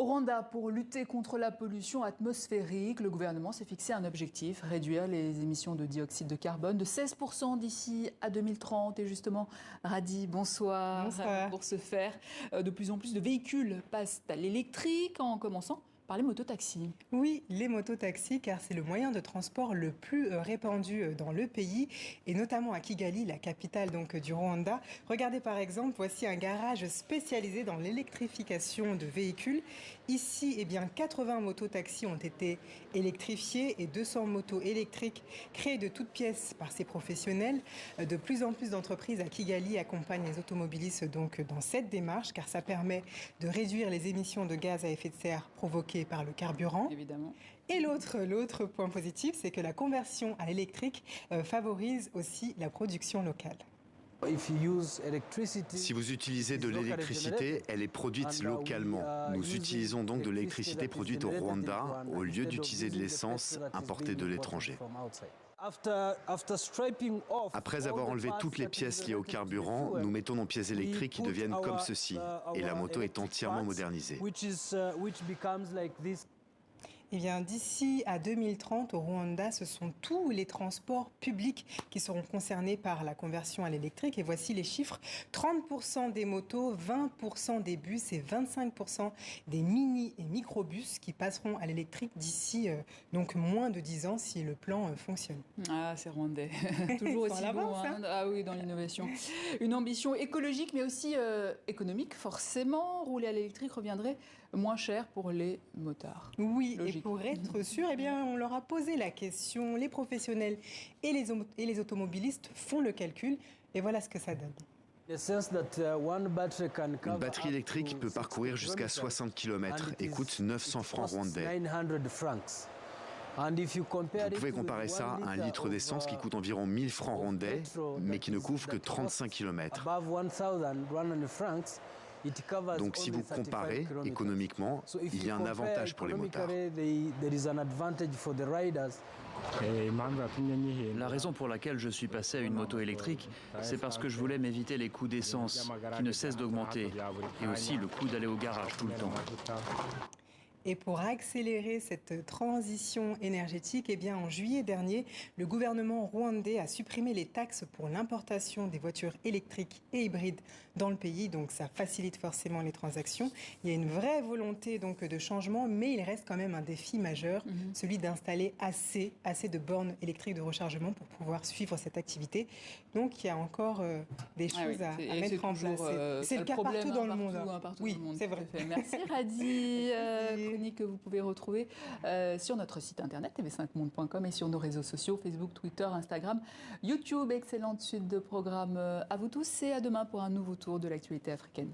Au Rwanda, pour lutter contre la pollution atmosphérique, le gouvernement s'est fixé un objectif, réduire les émissions de dioxyde de carbone de 16% d'ici à 2030. Et justement, Radi, bonsoir. Bonsoir. Pour ce faire, de plus en plus de véhicules passent à l'électrique, en commençant par les mototaxis. Oui, les mototaxis, car c'est le moyen de transport le plus répandu dans le pays, et notamment à Kigali, la capitale donc du Rwanda. Regardez par exemple, voici un garage spécialisé dans l'électrification de véhicules. Ici, 80 mototaxis ont été électrifiés et 200 motos électriques créées de toutes pièces par ces professionnels. De plus en plus d'entreprises à Kigali accompagnent les automobilistes donc dans cette démarche, car ça permet de réduire les émissions de gaz à effet de serre provoquées par le carburant. Évidemment. Et l'autre point positif, c'est que la conversion à l'électrique favorise aussi la production locale. Si vous utilisez de l'électricité, elle est produite localement. Nous utilisons donc de l'électricité produite au Rwanda au lieu d'utiliser de l'essence importée de l'étranger. Après avoir enlevé toutes les pièces liées au carburant, nous mettons nos pièces électriques qui deviennent comme ceci. Et la moto est entièrement modernisée. D'ici à 2030, au Rwanda, ce sont tous les transports publics qui seront concernés par la conversion à l'électrique. Et voici les chiffres. 30% des motos, 20% des bus et 25% des mini et microbus qui passeront à l'électrique d'ici donc moins de 10 ans si le plan fonctionne. Ah, c'est rwandais. Toujours aussi bon, hein. Ah oui, dans l'innovation. Une ambition écologique, mais aussi économique. Forcément, rouler à l'électrique reviendrait moins cher pour les motards. Oui, logique. Et pour être sûr, on leur a posé la question. Les professionnels et les automobilistes font le calcul. Et voilà ce que ça donne. Une batterie électrique peut parcourir jusqu'à 60 km et coûte 900 francs rwandais. Vous pouvez comparer ça à un litre d'essence qui coûte environ 1000 francs rwandais, mais qui ne couvre que 35 km. Donc si vous comparez économiquement, il y a un avantage pour les motards. La raison pour laquelle je suis passé à une moto électrique, c'est parce que je voulais m'éviter les coûts d'essence qui ne cessent d'augmenter et aussi le coût d'aller au garage tout le temps. Et pour accélérer cette transition énergétique, en juillet dernier, le gouvernement rwandais a supprimé les taxes pour l'importation des voitures électriques et hybrides dans le pays. Donc ça facilite forcément les transactions. Il y a une vraie volonté donc de changement, mais il reste quand même un défi majeur, celui d'installer assez de bornes électriques de rechargement pour pouvoir suivre cette activité. Donc il y a encore des choses à mettre en place. C'est le cas partout dans le monde. Oui, c'est vrai. Merci Radi. Chronique que vous pouvez retrouver sur notre site internet tv5monde.com et sur nos réseaux sociaux Facebook, Twitter, Instagram, YouTube. Excellente suite de programmes à vous tous et à demain pour un nouveau tour de l'actualité africaine.